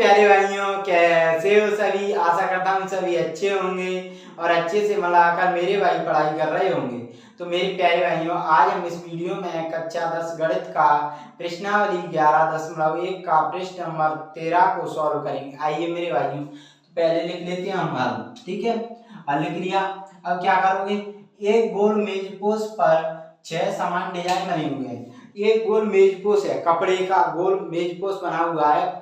प्यारे भाइयों, कैसे हो सभी। आशा करता हूँ सभी अच्छे होंगे और अच्छे से मिलाकर मेरे भाई पढ़ाई कर रहे होंगे। तो मेरे प्यारे भाइयों, आज हम इस वीडियो में कक्षा 10 गणित का प्रश्नावली 11.1 का प्रश्न नंबर 13 को सॉल्व करेंगे। आइए मेरे भाइयों, तो पहले लिख लेते हैं हम हल। ठीक है, हल लिख लिया। अब क्या करोगे, एक गोल मेजपोश पर 6 समान डिजाइन बने हुए हैं। एक गोल मेजपोश है, कपड़े का गोल मेजपोश बना हुआ है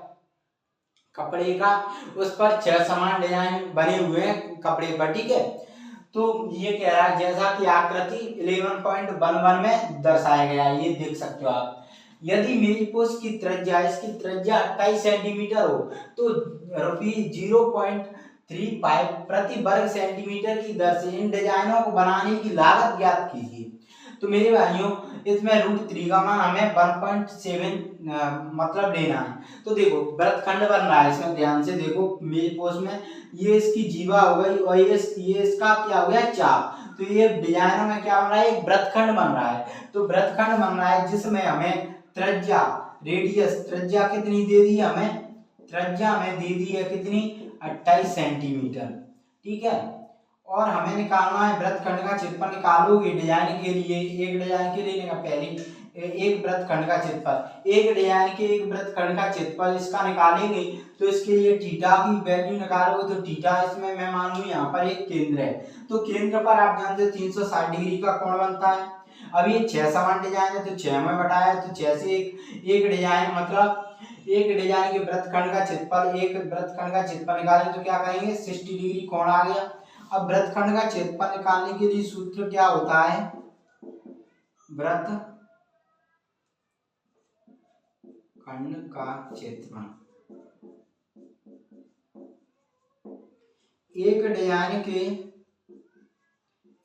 कपड़े का, उस पर 6 समान डिजाइन बने हुए हैं कपड़े पर। ठीक है, तो ये कह रहा है जैसा कि आकृति 11.11 में दर्शाया गया है, ये देख सकते हो आप। यदि मेजपोश की त्रिज्या, इसकी त्रिज्या 28 सेंटीमीटर हो तो ₹0.35 प्रति वर्ग सेंटीमीटर की दर से इन डिजाइनों को बनाने की लागत ज्ञात कीजिए। तो मेरे भाइयों, इसमें √3 का मान हमें 1.7 मतलब लेना है। तो देखो वृत्तखंड बन रहा है, इसमें ध्यान से देखो। मेजपोश में ये इसकी जीवा हो गई और ये इसका क्या हो गया, चाप। तो ये डिजाइनों में क्या बन रहा है, एक वृत्तखंड बन रहा है। तो वृत्तखंड बन रहा है जिसमें हमें त्रिज्या, रेडियस, त्रिज्या कितनी दे दी हमें, त्रिज्या हमें दे दी है कितनी, 28 सेंटीमीटर। ठीक है, और हमें निकालना है वृत्तखंड का क्षेत्रफल। निकालोगे डिजाइन के लिए, एक डिजाइन के लिए पहले एक वृत्तखंड का क्षेत्रफल, एक डिजाइन के एक वृत्तखंड का क्षेत्रफल इसका निकालेंगे। तो इसके लिए थीटा की वैल्यू निकालोगे तो थीटा, इसमें मैं मान लूं यहाँ पर एक केंद्र है, तो केंद्र पर आप जानते हो 360 डिग्री का कोण बनता है। अब ये 6 समान डिजाइन है तो 6 में बटाया, तो 6 से एक डिजाइन, मतलब एक डिजाइन के वृत्तखंड का क्षेत्रफल, एक वृत्तखंड का क्षेत्रफल निकालें तो क्या कहेंगे, 60 डिग्री कोण आ गया। अब वृत्तखंड का क्षेत्रफल निकालने के लिए सूत्र क्या होता है, वृत्तखंड का क्षेत्रफल एक डिजाइन के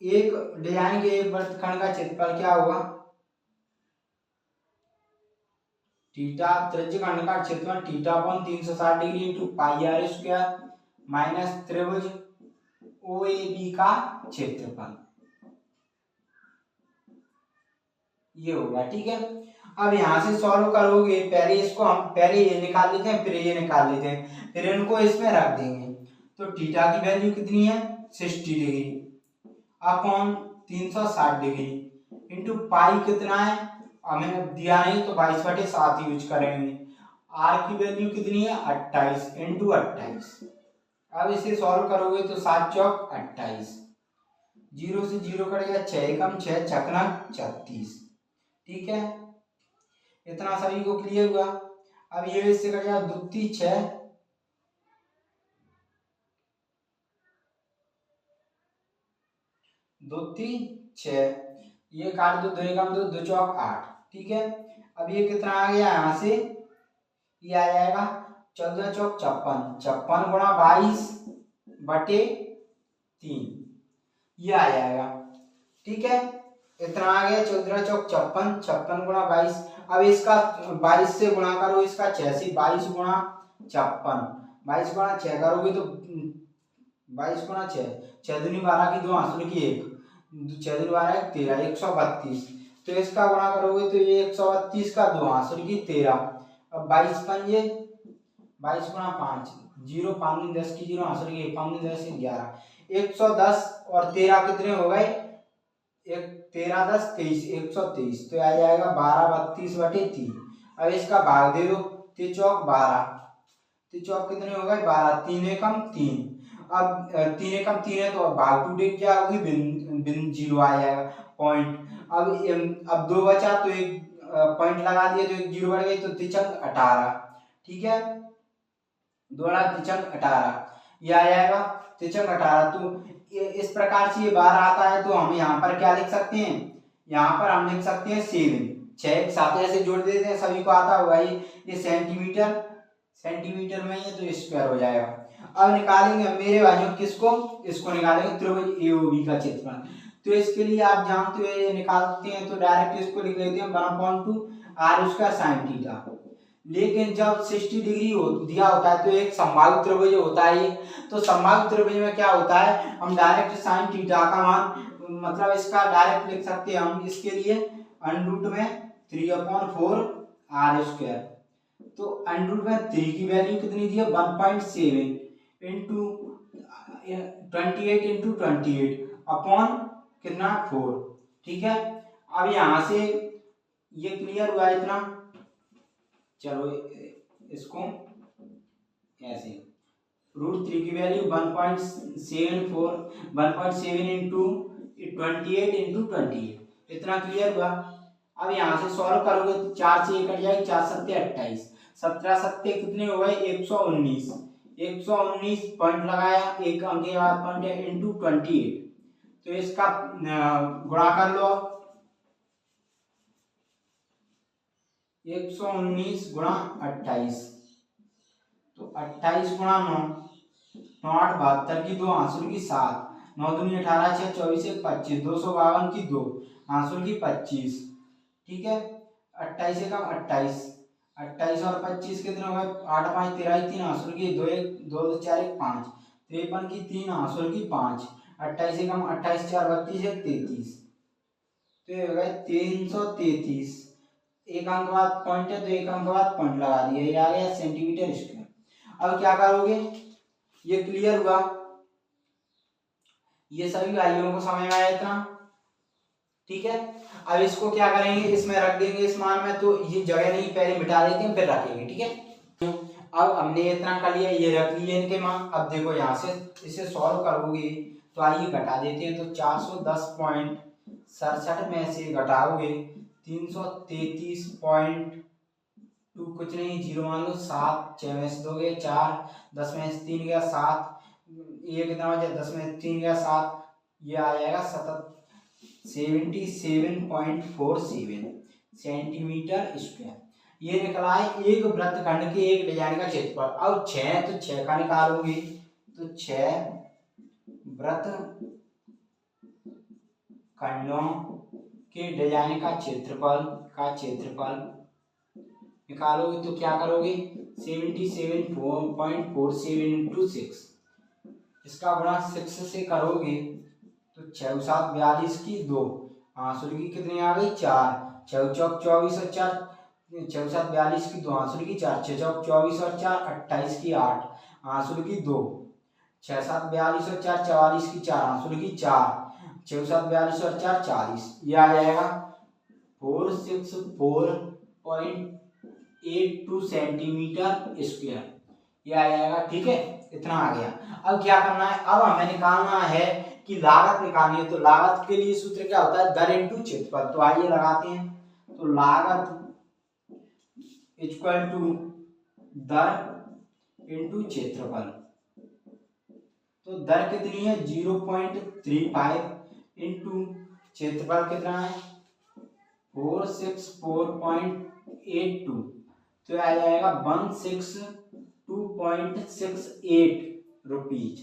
एक वृत्तखंड का क्षेत्रफल क्या होगा, थीटा, त्रिज्यखंड का क्षेत्रफल theta upon 360 degree into pi R square minus त्रिभुज OAB का क्षेत्रफल, ये होगा। ठीक है, अब यहाँ से सॉल्व करोगे, पहले इसको हम पहले ये निकाल लेते हैं, फिर ये निकाल लेते हैं, फिर इनको इसमें रख देंगे। तो थीटा की वैल्यू कितनी है, 60 डिग्री अपॉन 360 डिग्री इंटू पाई कितना है, हमें दिया नहीं तो 22/7 यूज करेंगे। आर की वैल्यू कितनी है, 28 इंटू 28। अब इसे सॉल्व करोगे तो 7 चौक 28, 0 से 0 कट गया, 6 कम 6 छकना 36। ठीक है, इतना सभी को क्लियर हुआ। अब ये इससे कट गया, 2 × 6 2 × 6, ये काट दो, 2 कम 2 2 चौक 8। ठीक है, अब ये कितना आ गया, यहाँ से ये आ जाएगा 14 चौक 56, 56 गुणा 22/3, ये आ जाएगा। ठीक है, इतना आ गया, 14 चौक 56, 56 गुणा 22। अब इसका 22 से गुणा करो, इसका 6 से 22 गुणा 56, 22 गुणा 6 करोगे तो 22 गुणा 6, 6 दूनी 12 की 2 हासिल की 1, 6 दूनी 12 13, 132। तो इसका गुणा करोगे तो ये 132 का 2 हासिल की 13। अब 22 पंजे 22 गुणा 5, 0 5 दूनी 10 की 0 हासिल की 5 दूनी 10 की 11, 110 और 13 कितने हो गए, 13 10 23, 123। तो आ जाएगा 12/32/3। अब इसका भाग दे दो, 3 चौक 12, 3 चौक कितने हो गए, 12, 3 एकम 3। अब 3 एकम 3 है तो भाग टूटे क्या होगी, बिन 0 आ जाएगा, पॉइंट। अब 2 बचा तो एक पॉइंट लगा दिया तो एक 0 बढ़ गई, तो 3 18। ठीक है, 2 3 18, ये आ जाएगा 3 18। तो इस प्रकार से ये 12 आता है। तो हम यहाँ पर क्या लिख सकते हैं, यहाँ पर हम लिख सकते हैं 7, 6 साथ ऐसे जोड़ देते हैं, सभी को आता होगा। ये सेंटीमीटर में है तो स्क्वायर हो जाएगा। अब निकालेंगे मेरे भाइयों किसको, इसको निकालेंगे, त्रिभुज AOB का क्षेत्रफल। तो इसके लिए आप जानते हो ये निकालते हैं तो डायरेक्ट इसको लिख लेते हैं 1/2 r² sin थीटा। लेकिन जब 60 डिग्री दिया होता है तो एक समबाहु त्रिभुज होता है, तो समबाहु त्रिभुज में क्या होता है, हम डायरेक्ट sin थीटा का मान, मतलब इसका डायरेक्ट लिख सकते हैं हम। इसके लिए √3/4 r²। तो √3 की वैल्यू कितनी दी है 1.7 इंटू 28 इंटू 28 अपॉन कितना 4। ठीक है, अब यहां से ये क्लियर हुआ इतना। चलो इसको ऐसे √3 की वैल्यू 1.7 इंटू 28 इंटू 28 इतना क्लियर हुआ। अब यहाँ से सॉल्व करोगे तो 4 से 1 कट जाएगी, 4 सत्ते 28, 17 सत्ते कितने हो गए 119, 119 पॉइंट लगाया, एक अंक के बाद पॉइंट है इंटू 28, तो इसका गुणा कर लो। 119 गुणा 28, तो 28 गुणा 9, 9 8 72 की 2 आंसुर की 7, 9 दूनी 18 6 24 1 25, 252 की 2 आंसुर की 25। ठीक है, 28 से कम 28, 28 और 25 कितने हो गए 8 5 13 3 आंसुर की 2 1 2 4 1 5, 53 की 3 आंसुर की 5, 28 से कम 28 4 32 1 33, तो ये हो गए 333। एक अंक बाद पॉइंट है तो एक अंक बाद पॉइंट लगा दिया, ये आ गया सेंटीमीटर स्क्वायर। अब क्या करोगे, ये क्लियर हुआ, ये सभी वैल्यूओं को समझ में आया इतना। ठीक है, अब इसको क्या करेंगे, इसमें रख देंगे इस मान में, तो ये जगह नहीं पहले मिटा देते हैं फिर रखेंगे। ठीक है, अब हमने इतना कर लिया, ये रख लिए इनके मान। अब देखो यहाँ से इसे सॉल्व करोगे तो आइए घटा देते हैं, तो 410.67 में से घटाओगे 333.2 कुछ नहीं, 0 मान लो, 7 6 में से 2 गए 4, 10 में से 3 गया 7, ये कितना हो जाए 10 में से 3 गया 7, ये आ जाएगा 77.47 सेंटीमीटर स्क्वायर। ये निकला है एक वृत्तखंड के एक डिजाइन का क्षेत्रफल। अब 6 तो 6 का निकालोगे तो 6 वृत्तखंडों के डिजाइन का क्षेत्रफल निकालोगे तो क्या करोगे 77.47 इंटू 6, इसका गुणा 6 से करोगे तो 6 7 42 की 2 आंसुर की कितनी आ गई 4, 6 चौक 24 और 4 6 7 42 की 2 आंसुर की 4, 6 चौक 24 और 4 28 की 8 आंसुर की 2, 6 7 42 और 4 44 की 4 आंसुर की 4, 6 7 42 और 4 40, ये आ जाएगा 464.82 सेंटीमीटर स्क्वायर, ये आ जाएगा। ठीक है, इतना आ गया। अब क्या करना है, अब हमें निकालना है कि लागत निकालनी है, तो लागत के लिए सूत्र क्या होता है दर इंटू क्षेत्रफल। तो आइए लगाते हैं, तो लागत इक्वल टू दर इंटू क्षेत्रफल। तो दर कितनी है 0.35 इंटू क्षेत्रफल कितना है 464.82, तो आ जाएगा 162.68 रुपीज,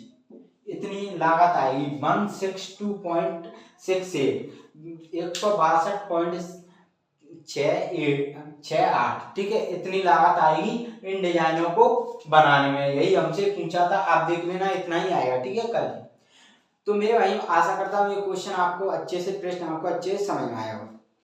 इतनी लागत आएगी 162.68, 162.68। ठीक है, इतनी लागत आएगी इन डिजाइनों को बनाने में, यही हमसे पूछा था, आप देख लेना इतना ही आएगा। ठीक है, कल। तो मेरे भाई आशा करता हूँ ये क्वेश्चन आपको अच्छे से, प्रश्न आपको अच्छे से समझ में आया होगा।